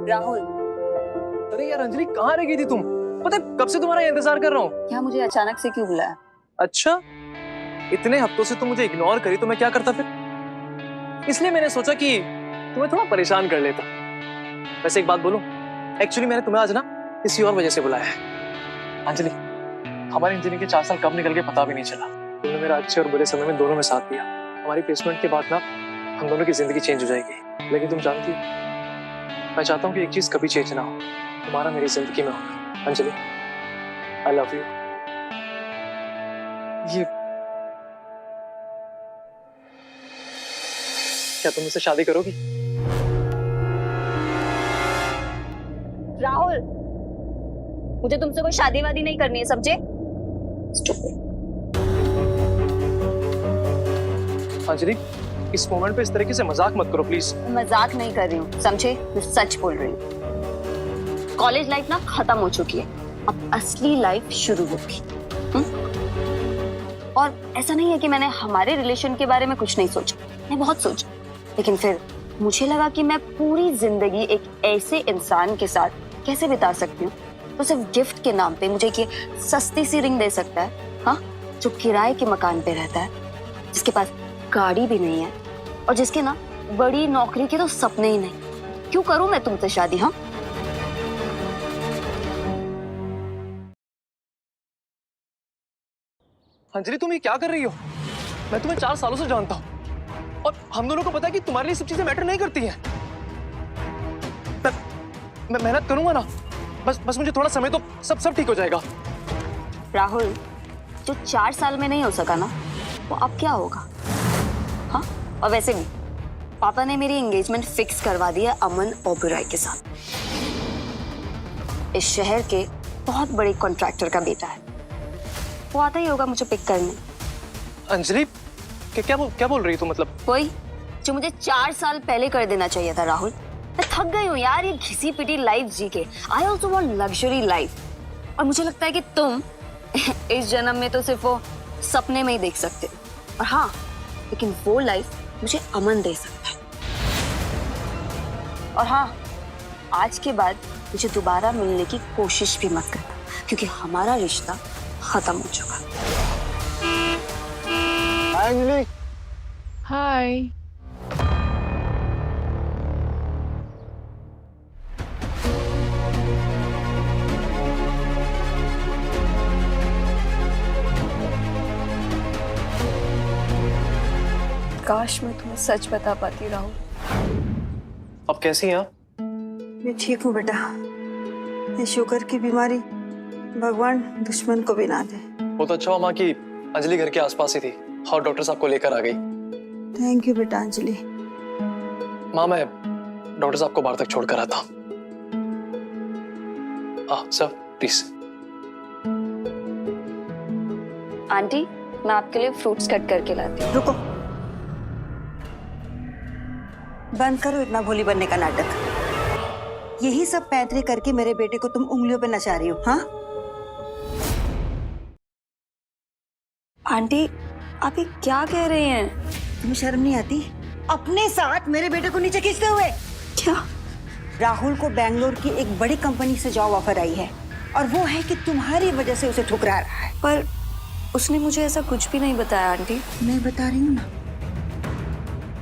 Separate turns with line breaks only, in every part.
राहुल।
अरे यार अंजलि, कहाँ रह गई थी तुम? पता है कब से तुम्हारा इंतजार कर रहा हूँ।
क्या मुझे अचानक से क्यों बुलाया?
अच्छा, इतने हफ्तों से तुम मुझे इग्नोर करी तो मैं क्या करता फिर? इसलिए मैंने सोचा कि तुम्हें थोड़ा परेशान कर लेता। वैसे एक बात बोलूं, एक्चुअली मैंने तुम्हें आज ना किसी और वजह से बुलाया है। अंजलि, हमारी इंजीनियरिंग के 4 साल कब निकल गए पता भी नहीं चला। तुमने मेरा अच्छे और बुरे समय में दोनों में साथ दिया। हमारी प्लेसमेंट के बाद ना हम दोनों की जिंदगी चेंज हो जाएगी। लेकिन तुम जानती हो, मैं चाहता हूँ कि एक चीज कभी चेंज ना हो, तुम्हारा मेरी जिंदगी में होना। Anjali, I love you. ये क्या तुम मुझसे शादी करोगी?
राहुल, मुझे तुमसे कोई शादी वादी नहीं करनी है, समझे?
अंजलि, इस मोमेंट पे इस तरीके से मजाक मत करो प्लीज।
मजाक नहीं कर रही हूँ, समझे? मैं सच बोल रही हूँ। कॉलेज लाइफ ना खत्म हो चुकी है, अब असली लाइफ शुरू होगी। और ऐसा नहीं है कि मैंने हमारे रिलेशन के बारे में कुछ नहीं सोचा, मैं बहुत सोचा, लेकिन फिर मुझे लगा कि मैं पूरी जिंदगी एक ऐसे इंसान के साथ कैसे बिता सकती हूँ तो सिर्फ गिफ्ट के नाम पे मुझे ये सस्ती सी रिंग दे सकता है, हाँ? जो किराए के मकान पे रहता है, जिसके पास गाड़ी भी नहीं है और जिसके ना बड़ी नौकरी के तो सपने ही नहीं। क्यों करूं मैं तुमसे शादी? हाँ,
अंजलि, तुम ये क्या कर रही हो? मैं तुम्हें 4 सालों से जानता हूँ और हम दोनों को पता है कि तुम्हारे लिए सब चीजें मैटर नहीं करती हैं। मैं मेहनत करूंगा ना, बस मुझे थोड़ा समय तो सब ठीक हो जाएगा।
राहुल, जो 4 साल में नहीं हो सका ना, वो अब क्या होगा? हाँ, और वैसे भी पापा ने मेरी एंगेजमेंट फिक्स करवा दी है अमन ओबेरॉय के साथ। इस शहर के बहुत बड़े कॉन्ट्रैक्टर का बेटा है, वो आता ही होगा मुझे पिक करने।
अंजलि, क्या बोल रही तू? मतलब
वही जो मुझे 4 साल पहले कर देना चाहिए था। राहुल, मैं थक गई हूँ यार ये घिसी पिटी लाइफ जी के। I also want luxury life, और मुझे लगता है कि तुम इस जन्म में तो सिर्फ वो सपने में ही देख सकते हो। और हाँ, लेकिन वो लाइफ मुझे अमन दे सकता है। और हाँ, आज के बाद मुझे दोबारा मिलने की कोशिश भी मत करना, क्योंकि हमारा रिश्ता खत्म हो चुका।
अंजलि,
हाय। काश मैं तुम्हें सच बता पाती राहुल।
अब कैसी हैं आप?
मैं ठीक हूँ बेटा। ये शुगर की बीमारी भगवान दुश्मन को भी ना दे।
बहुत अच्छा हुआ माँ की अंजलि घर के आसपास ही थी और डॉक्टर साहब को लेकर आ गई।
थैंक यू बेटा अंजलि।
माँ, मैं डॉक्टर साहब को बाहर तक छोड़कर आता हूँ। Sir please.
आंटी, मैं आपके लिए फ्रूट्स कट करके लाती हूँ।
रुको, बंद करो इतना भोली बनने का नाटक। यही सब पैंतरे करके मेरे बेटे को तुम उंगलियों पे नचा रही हो, हाँ?
आंटी, आप ये क्या कह रहे हैं?
तुम्हें शर्म नहीं आती? अपने साथ मेरे बेटे को नीचे खींचते हुए।
क्या?
राहुल को बेंगलोर की एक बड़ी कंपनी से जॉब ऑफर आई है और वो है कि तुम्हारी वजह से उसे ठुकरा रहा है।
पर उसने मुझे ऐसा कुछ भी नहीं बताया आंटी।
मैं बता रही हूँ ना,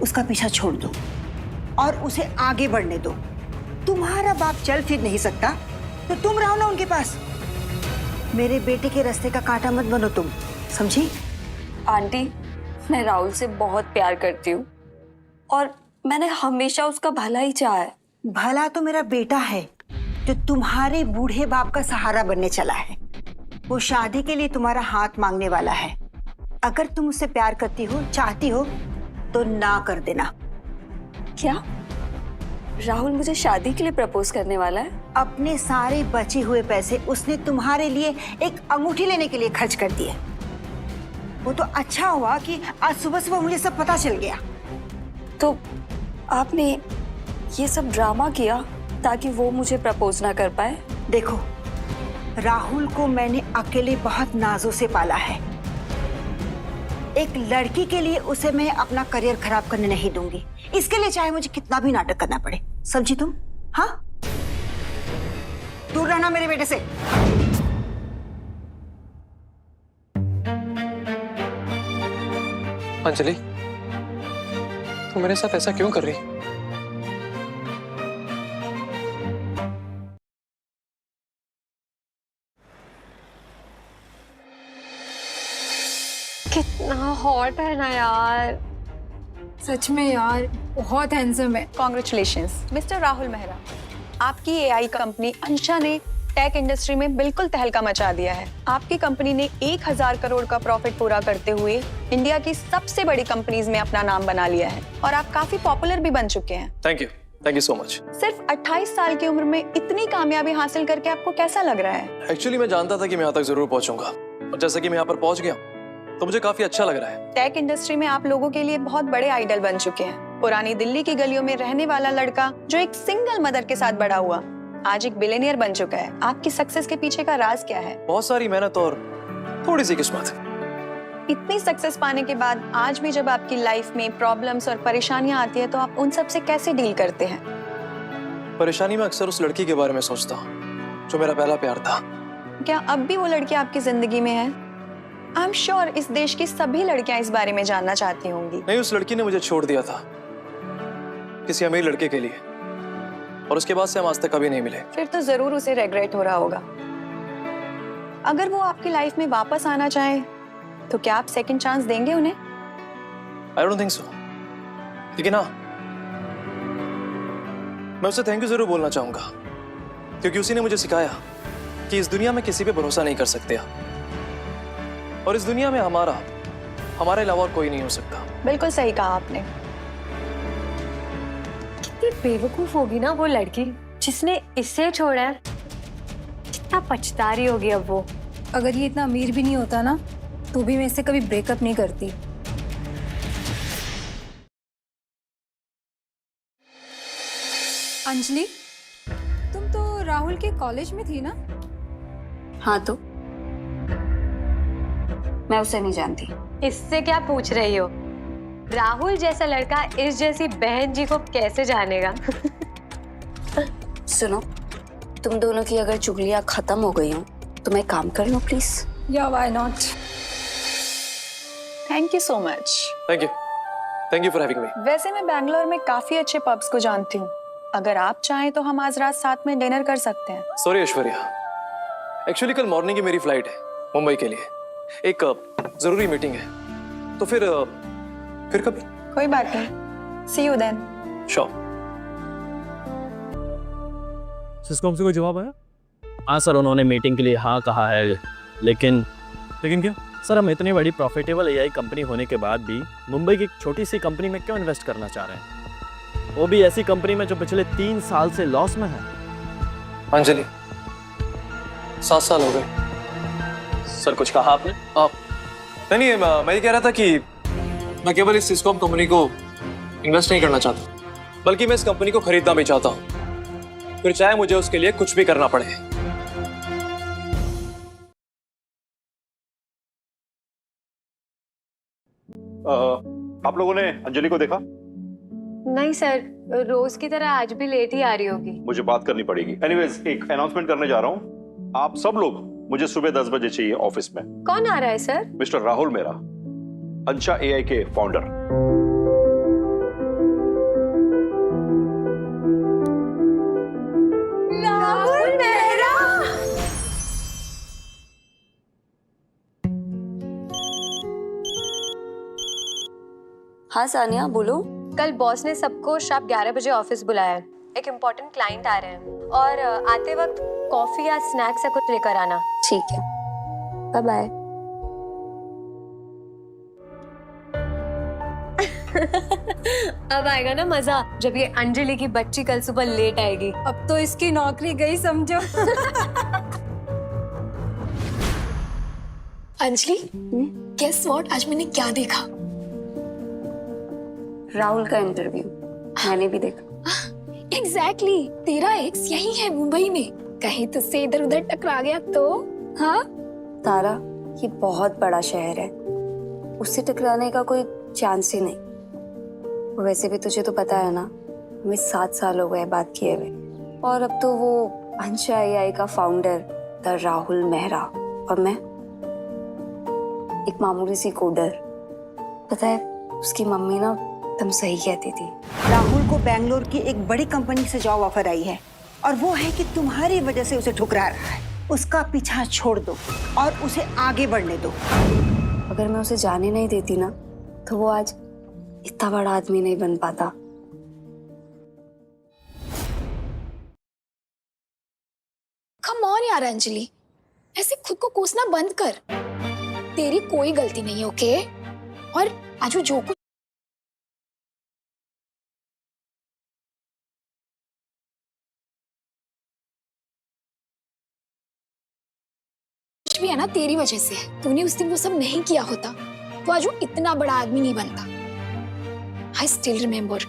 उसका पीछा छोड़ दो और उसे आगे बढ़ने दो। तुम्हारा बाप चल फिर नहीं सकता तो तुम रहो ना उनके पास। मेरे बेटे के रास्ते का कांटा मत बनो तुम, समझी?
आंटी, मैं राहुल से बहुत प्यार करती हूँ और मैंने हमेशा उसका भला ही चाहा है।
भला तो मेरा बेटा है जो तुम्हारे बूढ़े बाप का सहारा बनने चला है। वो शादी के लिए तुम्हारा हाथ मांगने वाला है। अगर तुम उससे प्यार करती हो, चाहती हो तो ना कर देना।
क्या राहुल मुझे शादी के लिए प्रपोज करने वाला है?
अपने सारे बचे हुए पैसे उसने तुम्हारे लिए एक अंगूठी लेने के लिए खर्च कर दिए। वो तो अच्छा हुआ कि आज सुबह सुबह मुझे सब पता चल गया।
तो आपने ये सब ड्रामा किया ताकि वो मुझे प्रपोज ना कर पाए?
देखो, राहुल को मैंने अकेले बहुत नाजों से पाला है। एक लड़की के लिए उसे मैं अपना करियर खराब करने नहीं दूंगी। इसके लिए चाहे मुझे कितना भी नाटक करना पड़े। समझी तुम? हाँ, दूर रहना मेरे बेटे से।
अंजलि, तुम मेरे साथ ऐसा क्यों कर रही?
कितना हॉट है ना यार।
सच में यार बहुत हैंडसम है।
कॉन्ग्रेचुलेशंस मिस्टर राहुल मेहरा, आपकी एआई कंपनी अंशा ने टेक इंडस्ट्री में बिल्कुल तहलका मचा दिया है। आपकी कंपनी ने 1000 करोड़ का प्रॉफिट पूरा करते हुए इंडिया की सबसे बड़ी कंपनीज में अपना नाम बना लिया है और आप काफी पॉपुलर भी बन चुके हैं।
Thank you so much.
सिर्फ 28 साल की उम्र में इतनी कामयाबी हासिल करके आपको कैसा लग रहा है?
एक्चुअली मैं जानता था कि मैं यहाँ तक जरूर पहुंचूंगा और जैसा कि मैं यहाँ पर पहुंच गया तो मुझे काफी अच्छा लग रहा है।
टेक इंडस्ट्री में आप लोगों के लिए बहुत बड़े आइडल बन चुके हैं। पुरानी दिल्ली की गलियों में रहने वाला लड़का जो एक सिंगल मदर के साथ बड़ा हुआ आज एक बिलियनियर बन चुका है। आपकी सक्सेस के पीछे का राज क्या है?
बहुत सारी मेहनत और थोड़ी सी किस्मत।
इतनी सक्सेस पाने के बाद आज भी जब आपकी लाइफ में प्रॉब्लम्स और परेशानियां आती है तो आप उन सब से कैसे डील करते हैं?
परेशानी में अक्सर उस लड़की के बारे में सोचता हूँ जो मेरा पहला प्यार था।
क्या अब भी वो लड़की आपकी जिंदगी में है? आई एम श्योर इस देश की सभी लड़कियां इस बारे में जानना चाहती होंगी।
नहीं, उस लड़की ने मुझे छोड़ दिया था किसी अमीर लड़के के लिए और उसके बाद से हम आज तक कभी नहीं मिले।
फिर तो जरूर उसे रेग्रेट हो रहा होगा। अगर वो आपकी लाइफ में वापस आना चाहे तो क्या आप सेकंड चांस देंगे उन्हें?
I don't think so. लेकिन हाँ, मैं उसे थैंक यू जरूर बोलना चाहूंगा क्योंकि उसी ने मुझे सिखाया कि इस दुनिया में किसी पे भरोसा नहीं कर सकते और इस दुनिया में हमारे अलावा और कोई नहीं हो सकता।
बिल्कुल सही कहा आपने।
कितनी बेवकूफ होगी ना वो लड़की जिसने इससे छोड़ा है। कितना पछता रही होगी अब वो।
अगर ये इतना अमीर भी नहीं होता ना तो भी मैं इससे कभी ब्रेकअप नहीं करती। अंजलि, तुम तो राहुल के कॉलेज में थी ना?
हाँ, तो मैं उसे नहीं जानती।
इससे क्या पूछ रही हो? राहुल जैसा लड़का इस जैसी बहन जी को कैसे जानेगा?
सुनो, तुम दोनों की अगर चुगलियां खत्म हो गई हो तो मैं काम कर लूं प्लीज?
या why not.
Thank you so much.
Thank you for having me.
वैसे मैं बैंगलोर में काफी अच्छे पब्स को जानती हूँ। अगर आप चाहें तो हम आज रात साथ में डिनर कर सकते हैं।
सॉरी ऐश्वर्या, एक्चुअली कल मॉर्निंग की मेरी फ्लाइट है मुंबई के लिए। एक जरूरी मीटिंग है तो फिर कभी।
कोई बात नहीं, सी यू देन।
श्योर।
सिस्कॉम से कोई जवाब आया?
हाँ सर, उन्होंने मीटिंग के लिए हाँ कहा है, लेकिन
क्या?
सर हम इतनी बड़ी प्रॉफिटेबल एआई कंपनी होने के बाद भी मुंबई की एक छोटी सी कंपनी में क्यों इन्वेस्ट करना चाह रहे हैं? वो भी ऐसी कंपनी में जो पिछले 3 साल से लॉस में है।
अंजलि, 7 साल हो गए।
सर कुछ कहा आपने?
नहीं, मैं ये कह रहा था कि मैं केवल इस सिस्कॉम कंपनी को इन्वेस्ट नहीं करना चाहता बल्कि मैं इस कंपनी को खरीदना भी चाहता हूँ, फिर चाहे मुझे उसके लिए कुछ भी करना पड़े।
आप लोगों ने अंजलि को देखा?
नहीं सर, रोज की तरह आज भी लेट ही आ रही होगी।
मुझे बात करनी पड़ेगी। एनीवेज, एक अनाउंसमेंट करने जा रहा हूँ। आप सब लोग मुझे सुबह 10 बजे चाहिए ऑफिस में।
कौन आ रहा है sir?
Mister Rahul Mehra, Ansha AI के फाउंडर।
राहुल मेहरा।
हाँ सानिया, बोलो।
कल बॉस ने सबको शाम 11 बजे ऑफिस बुलाया है। एक इम्पोर्टेंट क्लाइंट आ रहे हैं और आते वक्त कॉफी या स्नैक्स या कुछ लेकर आना।
ठीक है, बाय बाय।
अब आएगा ना मजा जब ये अंजलि की बच्ची कल सुबह लेट आएगी।
अब तो इसकी नौकरी गई समझो।
अंजलि, गेस व्हाट, आज मैंने क्या देखा?
राहुल का इंटरव्यू मैंने भी देखा।
एग्जैक्टली, तेरा एक्स यही है मुंबई में। कहीं तुझसे इधर उधर टकरा गया तो? हाँ
तारा, ये बहुत बड़ा शहर है, उससे टकराने का कोई चांस ही नहीं। वैसे भी तुझे तो पता है ना, हमें 7 साल हो गए बात किए हुए, और अब तो वो अंशा AI का फाउंडर द राहुल मेहरा और मैं एक मामूली सी कोडर। पता है, उसकी मम्मी ना तुम सही कहती थी।
राहुल को बेंगलोर की एक बड़ी कंपनी से जॉब ऑफर आई है और वो है कि तुम्हारी वजह से उसे ठुकरा रहा है। उसका पीछा छोड़ दो और उसे आगे बढ़ने दो।
अगर मैं उसे जाने नहीं देती ना, तो वो आज इतना बड़ा आदमी नहीं बन पाता।
कम ऑन यार अंजलि, ऐसे खुद को कोसना बंद कर। तेरी कोई गलती नहीं है, ओके? और आज वो जो कुछ भी है ना, तेरी वजह से है। तूने उस दिन वो सब नहीं किया होता तो आज वो इतना बड़ा आदमी नहीं बनता। आई स्टिल रिमेम्बर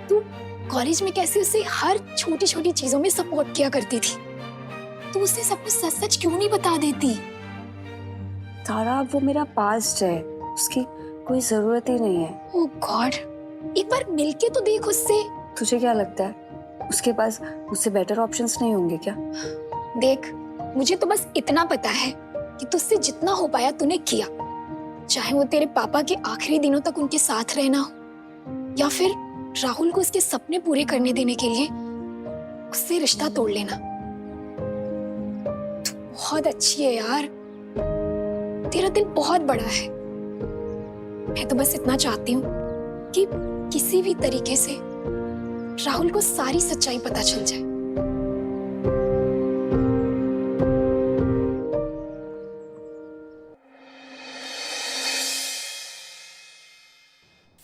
तू कॉलेज में कैसे उसे हर छोटी छोटी चीजों में सपोर्ट किया करती थी। तू उसे सब कुछ सच सच क्यों नहीं बता देती?
तारा, वो मेरा पास्ट है, उसकी कोई जरूरत ही नहीं है।
ओह गॉड, एक बार मिलके तो देख उससे।
तुझे क्या लगता है उसके पास मुझसे बेटर ऑप्शंस नहीं होंगे क्या?
देख, मुझे तो बस इतना पता है कि तुझसे जितना हो पाया तूने किया, चाहे वो तेरे पापा के आखिरी दिनों तक उनके साथ रहना हो या फिर राहुल को उसके सपने पूरे करने देने के लिए उससे रिश्ता तोड़ लेना। तू बहुत अच्छी है यार, तेरा दिल बहुत बड़ा है। मैं तो बस इतना चाहती हूँ कि किसी भी तरीके से राहुल को सारी सच्चाई पता चल जाए।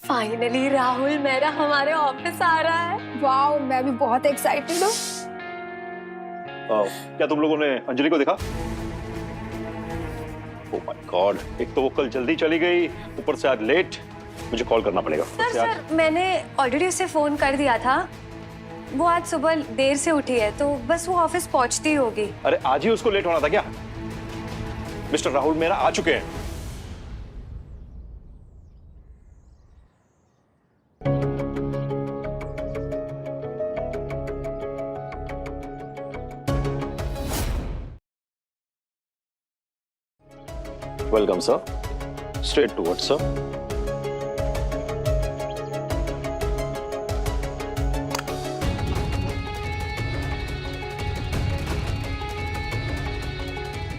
फाइनली राहुल मेरा हमारे ऑफिस आ रहा है।
वाओ, मैं भी बहुत एक्साइटेड हूँ।
क्या तुम लोगों ने अंजलि को देखा? ओह माय गॉड, एक तो वो कल जल्दी चली गई, ऊपर से आज लेट। मुझे कॉल करना पड़ेगा।
सर, मैंने ऑलरेडी उसे फोन कर दिया था। वो आज सुबह देर से उठी है तो बस वो ऑफिस पहुंचती होगी।
अरे आज ही उसको लेट होना था क्या? मिस्टर राहुल मेरा आ चुके हैं। Welcome sir, straight to what sir?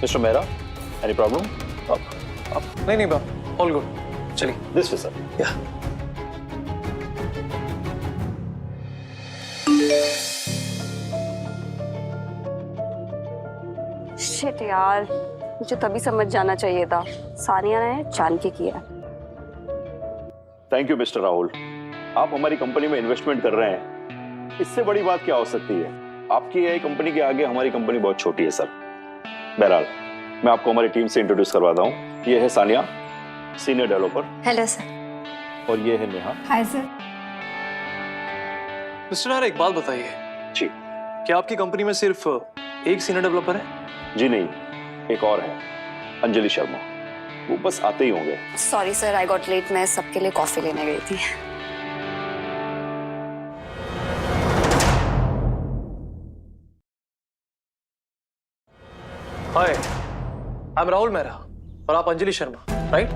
Mister Mehra, any problem?
नहीं बाप, ऑल गुड। चलिए
this way sir.
Yeah
shit यार, मुझे तभी समझ जाना चाहिए था। सानिया ने जान के किया।
थैंक यू मिस्टर राहुल, आप हमारी कंपनी में इन्वेस्टमेंट कर रहे हैं, इससे बड़ी बात क्या हो सकती है? आपकी AI कंपनी के आगे हमारी कंपनी बहुत छोटी है सर। बहरहाल, मैं आपको हमारी टीम से इंट्रोड्यूस करवाता हूँ। ये है Sania, senior developer.
Hello sir.
और ये है Neha.
Hi sir.
Mister Nair, एक बात बताइए
जी।
क्या आपकी कंपनी में सिर्फ एक सीनियर डेवलपर है?
जी नहीं, एक और है, अंजलि शर्मा। वो बस आते ही होंगे।
Sorry sir, I got late. मैं सबके लिए कॉफी लेने गई थी।
Hi, I am Rahul Mehra और आप Anjali Sharma, right?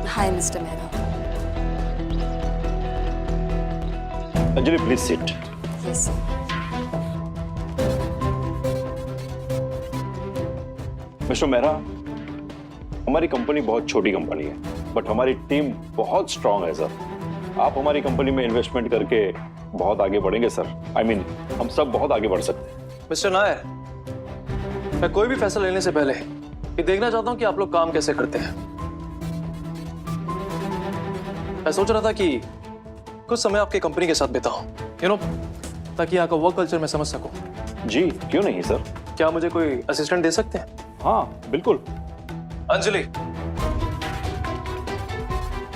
Hi mister Mehra.
Anjali please sit.
Yes.
Mister Mehra, हमारी कंपनी बहुत छोटी कंपनी है, बट हमारी टीम बहुत स्ट्रांग है सर। आप हमारी कंपनी में इन्वेस्टमेंट करके बहुत आगे बढ़ेंगे सर। I mean, हम सब बहुत आगे बढ़ सकते हैं।
मिस्टर नायर, मैं कोई भी फैसला लेने से पहले ये देखना चाहता हूं कि आप लोग काम कैसे करते हैं। मैं सोच रहा था कि कुछ समय आपके कंपनी के साथ बिताऊं, यू नो, ताकि यहाँ का वर्क कल्चर मैं समझ सकूं।
जी क्यों नहीं सर।
क्या मुझे कोई असिस्टेंट दे सकते हैं?
हाँ बिल्कुल।
अंजलि,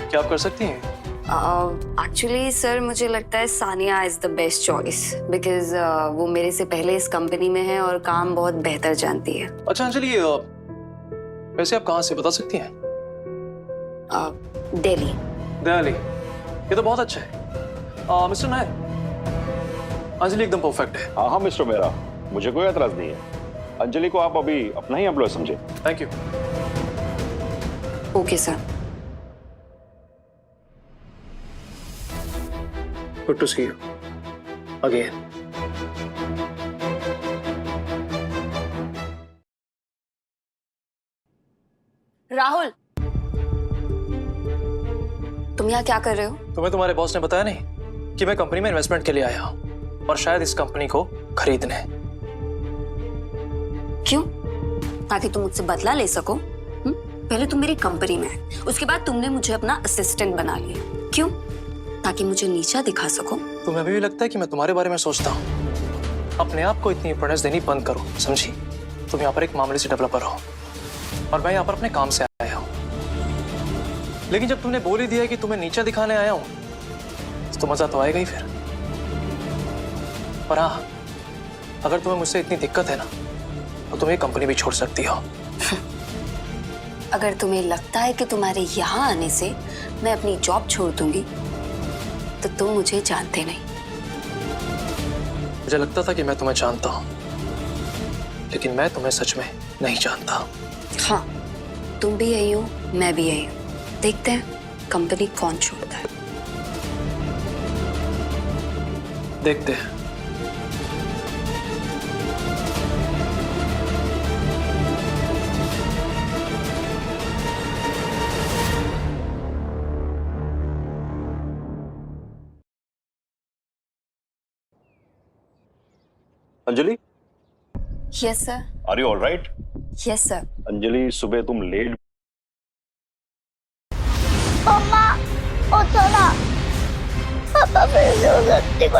क्या आप कर सकती हैं?
एक्चुअली सर मुझे लगता है Sania is the best choice because वो मेरे से पहले इस कंपनी में है और काम बहुत बेहतर जानती है।
अच्छा अंजलि, वैसे आप कहाँ से बता सकती हैं?
दिल्ली।
दिल्ली, ये तो बहुत अच्छा है। मिस्टर नायर, अंजलि एकदम परफेक्ट है।
हाँ हाँ मिस्टर मेहरा, मुझे कोई एतराज नहीं है। अंजलि को आप अभी अपना ही एम्प्लॉय समझे।
Thank you.
Okay sir.
Good to see you again.
Rahul, तुम यहाँ क्या कर रहे हो?
तुम्हें तुम्हारे बॉस ने बताया नहीं कि मैं कंपनी में इन्वेस्टमेंट के लिए आया हूँ और शायद इस कंपनी को खरीदने।
क्यों? ताकि तुम मुझसे बदला ले सको? पहले तुम मेरी कंपनी में आए, उसके बाद तुमने मुझे अपना असिस्टेंट बना लिया। क्यों? ताकि मुझे नीचा दिखा सको?
तुम्हें अभी भी लगता है कि मैं तुम्हारे बारे में सोचता हूँ? अपने आप को इतनी इंपॉर्टेंस देनी बंद करो, समझी? तुम यहाँ पर एक मामूली से डेवलपर हो और मैं यहाँ पर अपने काम से आया हूँ। लेकिन जब तुमने बोल ही दिया कि तुम्हें नीचा दिखाने आया हूँ तो मजा तो आएगा ही फिर। पर हाँ, अगर तुम्हें मुझसे इतनी दिक्कत है ना तो तुम ये कंपनी भी छोड़ सकती हो।
अगर तुम्हें लगता है कि तुम्हारे यहाँ आने से मैं अपनी जॉब छोड़ दूंगी तो तुम मुझे जानते नहीं।
मुझे लगता था कि मैं तुम्हें जानता हूँ, लेकिन मैं तुम्हें सच में नहीं जानता।
हाँ, तुम भी यही हो, मैं भी यही हूँ। देखते हैं कंपनी कौन छोड़ता है।
देखते हैं।
Anjali,
yes sir.
Are you all right?
Yes sir.
Anjali, सुबह तुम लेट
मम्मा, ओ चला, पापा फिर से उस गलती को